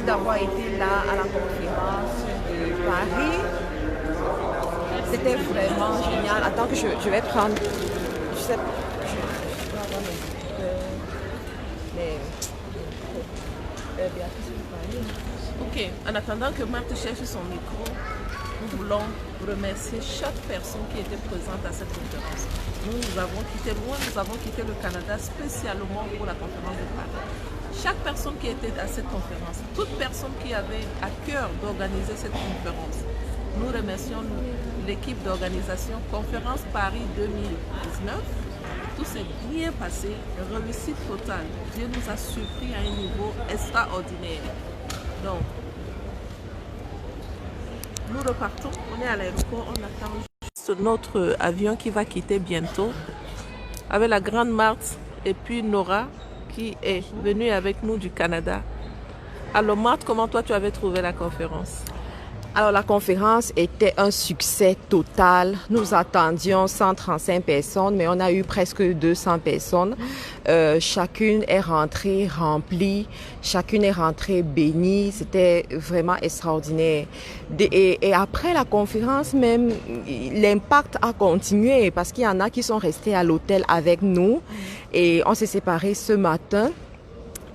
d'avoir été là à la conférence de Paris. C'était vraiment génial. Attends que je vais prendre. Je sais pas. Je dois avoir Béatrice peut parler. Ok, en attendant que Marthe cherche son micro, nous voulons remercier chaque personne qui était présente à cette conférence. Nous avons quitté loin, nous avons quitté le Canada spécialement pour la conférence de Paris. Chaque personne qui était à cette conférence, toute personne qui avait à cœur d'organiser cette conférence, nous remercions l'équipe d'organisation Conférence Paris 2019. Tout s'est bien passé, réussite totale. Dieu nous a surpris à un niveau extraordinaire. Donc, nous repartons, on est à l'aéroport, on attend juste notre avion qui va quitter bientôt avec la grande Marthe et puis Nora qui est venue avec nous du Canada. Alors Marthe, comment toi tu avais trouvé la conférence? Alors la conférence était un succès total. Nous attendions 135 personnes, mais on a eu presque 200 personnes. Chacune est rentrée remplie, chacune est rentrée bénie. C'était vraiment extraordinaire. Et après la conférence même, l'impact a continué parce qu'il y en a qui sont restés à l'hôtel avec nous et on s'est séparés ce matin.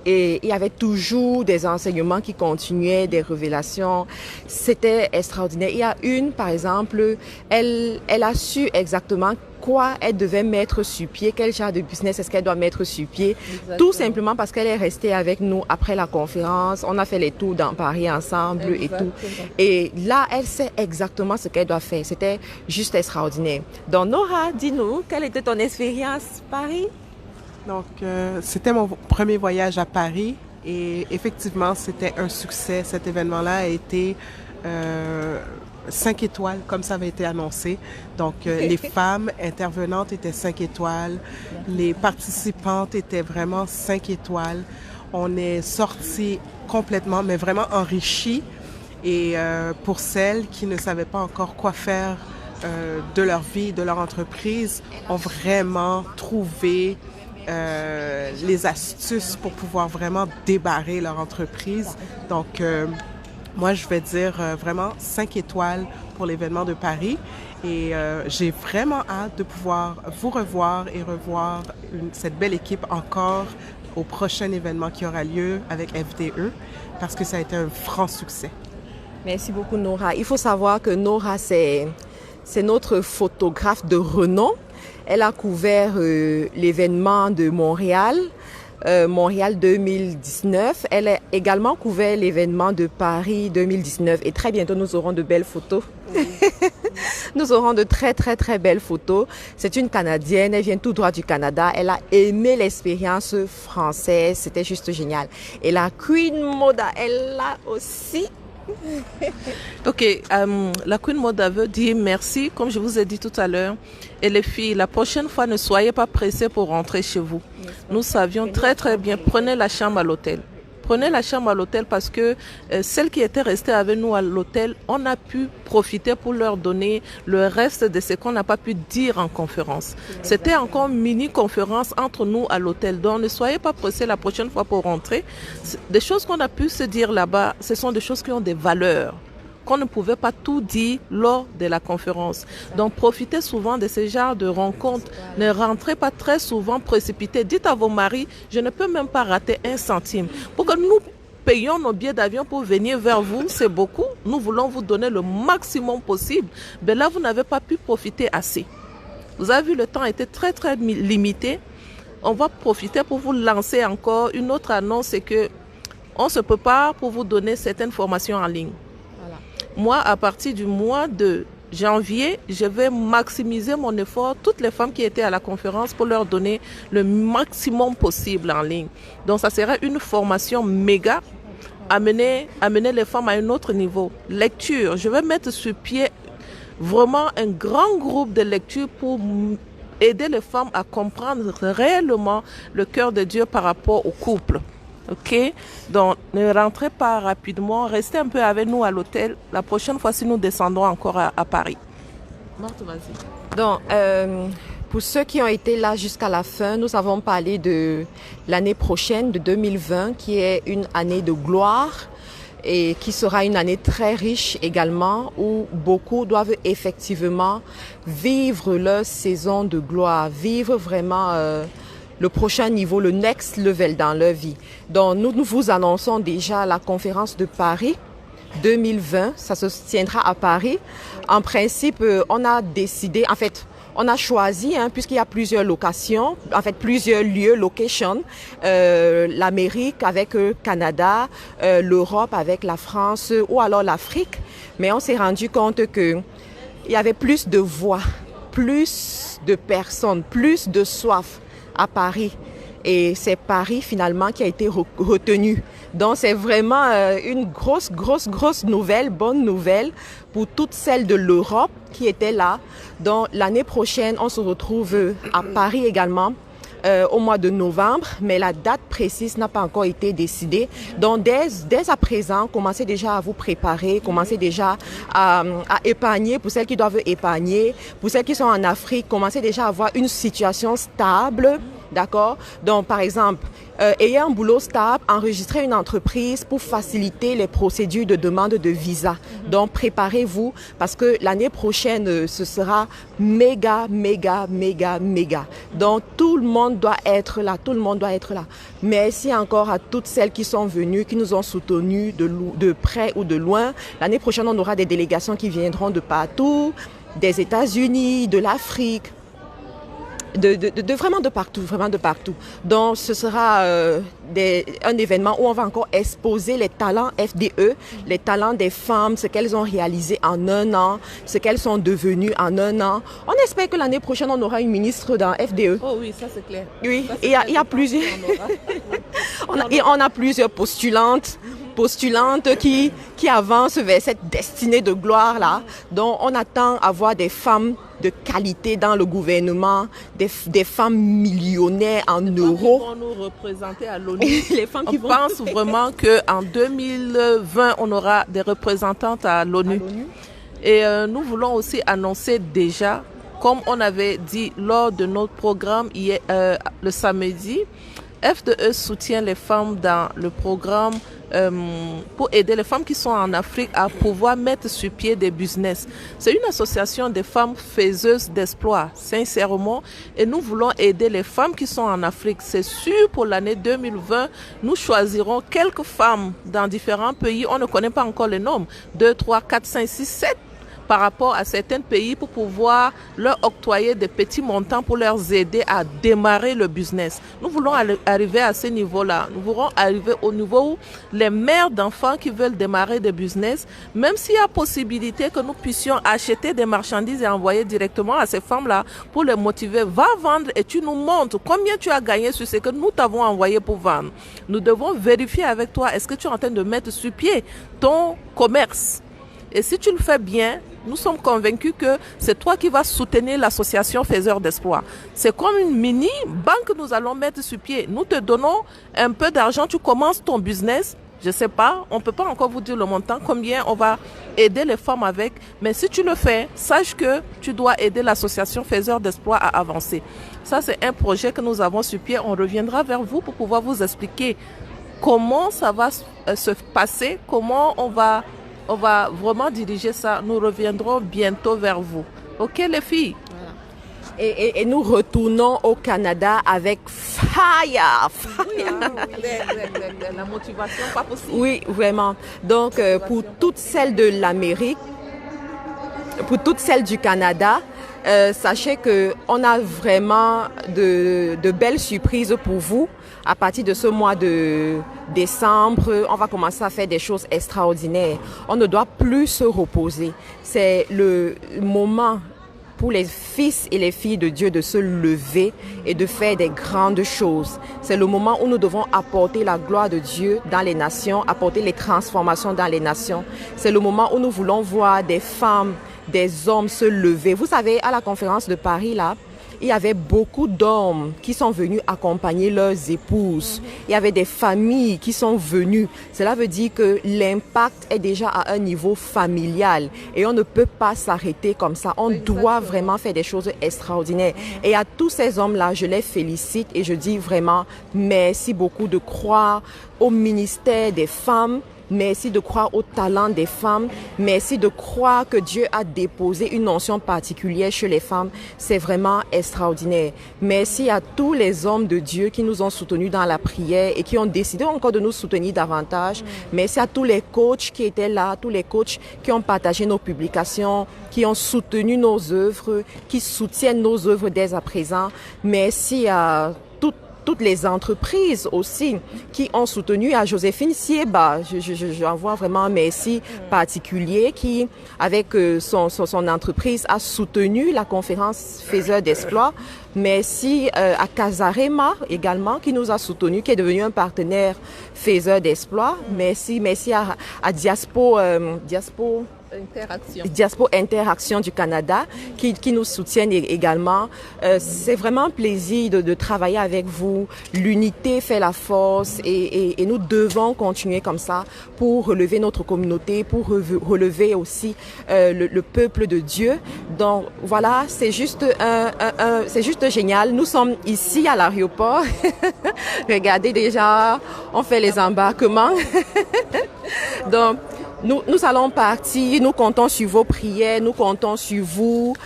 Et il y avait toujours des enseignements qui continuaient, des révélations. C'était extraordinaire. Il y a une, par exemple, elle a su exactement quoi elle devait mettre sur pied, quel genre de business est-ce qu'elle doit mettre sur pied. Exactement. Tout simplement parce qu'elle est restée avec nous après la conférence. On a fait les tours dans Paris ensemble. Exactement. Et tout. Et là, elle sait exactement ce qu'elle doit faire. C'était juste extraordinaire. Donc, Nora, dis-nous, quelle était ton expérience Paris? Donc, c'était mon premier voyage à Paris et effectivement, c'était un succès. Cet événement-là a été 5 étoiles, comme ça avait été annoncé. Donc, les femmes intervenantes étaient 5 étoiles. Les participantes étaient vraiment 5 étoiles. On est sortis complètement, mais vraiment enrichis. Et pour celles qui ne savaient pas encore quoi faire de leur vie, de leur entreprise, ont vraiment trouvé les astuces pour pouvoir vraiment débarrer leur entreprise. Donc, moi, je vais dire vraiment 5 étoiles pour l'événement de Paris. Et j'ai vraiment hâte de pouvoir vous revoir et revoir cette belle équipe encore au prochain événement qui aura lieu avec FDE parce que ça a été un franc succès. Merci beaucoup, Nora. Il faut savoir que Nora, c'est notre photographe de renom. Elle a couvert l'événement de Montréal, Montréal 2019. Elle a également couvert l'événement de Paris 2019. Et très bientôt, nous aurons de belles photos. Oui. Nous aurons de très, très, très belles photos. C'est une Canadienne. Elle vient tout droit du Canada. Elle a aimé l'expérience française. C'était juste génial. Et la Queen Moda, elle l'a aussi. Ok, la Queen Moda veut dire merci, comme je vous ai dit tout à l'heure. Et les filles, la prochaine fois, ne soyez pas pressées pour rentrer chez vous. Nous savions très très bien, prenez la chambre à l'hôtel. Prenez la chambre à l'hôtel parce que celles qui étaient restées avec nous à l'hôtel, on a pu profiter pour leur donner le reste de ce qu'on n'a pas pu dire en conférence. C'était encore une mini-conférence entre nous à l'hôtel. Donc ne soyez pas pressés la prochaine fois pour rentrer. Des choses qu'on a pu se dire là-bas, ce sont des choses qui ont des valeurs, qu'on ne pouvait pas tout dire lors de la conférence. Donc, profitez souvent de ce genre de rencontres. Ne rentrez pas très souvent précipité. Dites à vos maris, je ne peux même pas rater un centime. Pour que nous payons nos billets d'avion pour venir vers vous, c'est beaucoup. Nous voulons vous donner le maximum possible. Mais là, vous n'avez pas pu profiter assez. Vous avez vu, le temps était très, très limité. On va profiter pour vous lancer encore une autre annonce, c'est que on se prépare pour vous donner certaines formations en ligne. Moi, à partir du mois de janvier, je vais maximiser mon effort, toutes les femmes qui étaient à la conférence, pour leur donner le maximum possible en ligne. Donc, ça sera une formation méga, amener les femmes à un autre niveau. Lecture, je vais mettre sur pied vraiment un grand groupe de lecture pour aider les femmes à comprendre réellement le cœur de Dieu par rapport au couple. Ok, donc ne rentrez pas rapidement, restez un peu avec nous à l'hôtel. La prochaine fois, si nous descendons encore à Paris. Marthe, vas-y. Donc, pour ceux qui ont été là jusqu'à la fin, nous avons parlé de l'année prochaine, de 2020, qui est une année de gloire. et qui sera une année très riche également où beaucoup doivent effectivement vivre leur saison de gloire, vivre vraiment le prochain niveau, le next level dans leur vie. Donc nous vous annonçons déjà la conférence de Paris 2020, ça se tiendra à Paris. En principe, on a décidé, en fait, on a choisi, puisqu'il y a plusieurs locations, en fait plusieurs lieux, locations, l'Amérique avec le Canada, l'Europe avec la France ou alors l'Afrique. Mais on s'est rendu compte que il y avait plus de voix, plus de personnes, plus de soif à Paris. Et c'est Paris finalement qui a été retenu. Donc c'est vraiment une grosse nouvelle, bonne nouvelle pour toutes celles de l'Europe qui étaient là. Donc l'année prochaine, on se retrouve à Paris également. Au mois de novembre, mais la date précise n'a pas encore été décidée. Donc dès à présent, commencez déjà à vous préparer, commencez déjà à épargner pour celles qui doivent épargner. Pour celles qui sont en Afrique, commencez déjà à avoir une situation stable. D'accord? Donc, par exemple, ayez un boulot stable, enregistrez une entreprise pour faciliter les procédures de demande de visa. Donc, préparez-vous parce que l'année prochaine, ce sera méga. Donc, tout le monde doit être là, Merci encore à toutes celles qui sont venues, qui nous ont soutenus de près ou de loin. L'année prochaine, on aura des délégations qui viendront de partout, des États-Unis, de l'Afrique. Vraiment de partout. Donc, ce sera un événement où on va encore exposer les talents FDE, les talents des femmes, ce qu'elles ont réalisé en un an, ce qu'elles sont devenues en un an. On espère que l'année prochaine, on aura une ministre dans FDE. Oh oui, ça c'est clair. Oui, il y a plusieurs. on a plusieurs postulantes qui avancent vers cette destinée de gloire là. Donc, on attend à voir des femmes de qualité dans le gouvernement, des femmes millionnaires en euros. Qui vont nous représenter à l'ONU. On pense vraiment qu'en 2020, on aura des représentantes à l'ONU. Et nous voulons aussi annoncer déjà, comme on avait dit lors de notre programme hier, le samedi, FDE soutient les femmes dans le programme pour aider les femmes qui sont en Afrique à pouvoir mettre sur pied des business. C'est une association des femmes faiseuses d'exploits, sincèrement, et nous voulons aider les femmes qui sont en Afrique. C'est sûr, pour l'année 2020, nous choisirons quelques femmes dans différents pays. On ne connaît pas encore les noms. 2, 3, 4, 5, 6, 7. Par rapport à certains pays pour pouvoir leur octroyer des petits montants pour leur aider à démarrer le business. Nous voulons arriver à ce niveau-là. Nous voulons arriver au niveau où les mères d'enfants qui veulent démarrer des business, même s'il y a possibilité que nous puissions acheter des marchandises et envoyer directement à ces femmes-là pour les motiver, va vendre et tu nous montres combien tu as gagné sur ce que nous t'avons envoyé pour vendre. Nous devons vérifier avec toi, est-ce que tu es en train de mettre sur pied ton commerce? Et si tu le fais bien, nous sommes convaincus que c'est toi qui vas soutenir l'association Faiseurs d'Espoir. C'est comme une mini-banque que nous allons mettre sur pied. Nous te donnons un peu d'argent, tu commences ton business. Je ne sais pas, on ne peut pas encore vous dire le montant, combien on va aider les femmes avec. Mais si tu le fais, sache que tu dois aider l'association Faiseurs d'Espoir à avancer. Ça, c'est un projet que nous avons sur pied. On reviendra vers vous pour pouvoir vous expliquer comment ça va se passer, comment on va vraiment diriger ça. Nous reviendrons bientôt vers vous. OK, les filles? Voilà. Et nous retournons au Canada avec fire. Oui, la motivation, pas possible. Oui, vraiment. Donc, pour toutes celles de l'Amérique, pour toutes celles du Canada, sachez qu'on a vraiment de belles surprises pour vous. À partir de ce mois de décembre, on va commencer à faire des choses extraordinaires. On ne doit plus se reposer. C'est le moment pour les fils et les filles de Dieu de se lever et de faire des grandes choses. C'est le moment où nous devons apporter la gloire de Dieu dans les nations, apporter les transformations dans les nations. C'est le moment où nous voulons voir des femmes, des hommes se lever. Vous savez, à la conférence de Paris, là, il y avait beaucoup d'hommes qui sont venus accompagner leurs épouses. Il y avait des familles qui sont venues. Cela veut dire que l'impact est déjà à un niveau familial et on ne peut pas s'arrêter comme ça. On doit vraiment faire des choses extraordinaires. Et à tous ces hommes-là, je les félicite et je dis vraiment merci beaucoup de croire au ministère des femmes. Merci de croire au talent des femmes. Merci de croire que Dieu a déposé une onction particulière chez les femmes. C'est vraiment extraordinaire. Merci à tous les hommes de Dieu qui nous ont soutenus dans la prière et qui ont décidé encore de nous soutenir davantage. Merci à tous les coachs qui étaient là, tous les coachs qui ont partagé nos publications, qui ont soutenu nos œuvres, qui soutiennent nos œuvres dès à présent. Merci à toutes les entreprises aussi qui ont soutenu, à Joséphine Sieba. J'envoie vraiment un merci particulier qui, avec son entreprise, a soutenu la conférence Faiseurs d'Exploits. Merci à Casarema également qui nous a soutenus, qui est devenu un partenaire Faiseur d'Exploits. Merci à Diaspo Interaction du Canada qui nous soutiennent également. C'est vraiment un plaisir de travailler avec vous. L'unité fait la force et nous devons continuer comme ça pour relever notre communauté, pour relever aussi le peuple de Dieu. Donc voilà, c'est juste génial. Nous sommes ici à l'aéroport. Regardez déjà, on fait les embarquements. Donc nous allons partir, nous comptons sur vos prières, nous comptons sur vous.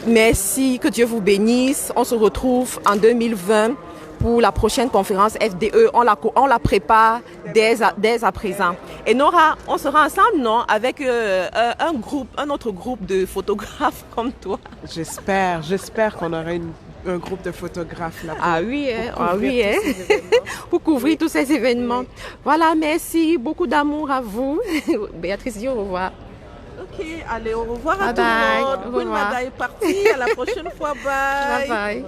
Merci, que Dieu vous bénisse. On se retrouve en 2020 pour la prochaine conférence FDE. On la prépare dès à présent. Et Nora, on sera ensemble, non? Avec un autre groupe de photographes comme toi. J'espère qu'on aura un groupe de photographes là. Pour couvrir tous ces événements. Voilà, merci. Beaucoup d'amour à vous. Béatrice, dis au revoir. Ok, allez, au revoir à tout le monde. Queen Mada est partie. À la prochaine fois. Bye. Bye bye.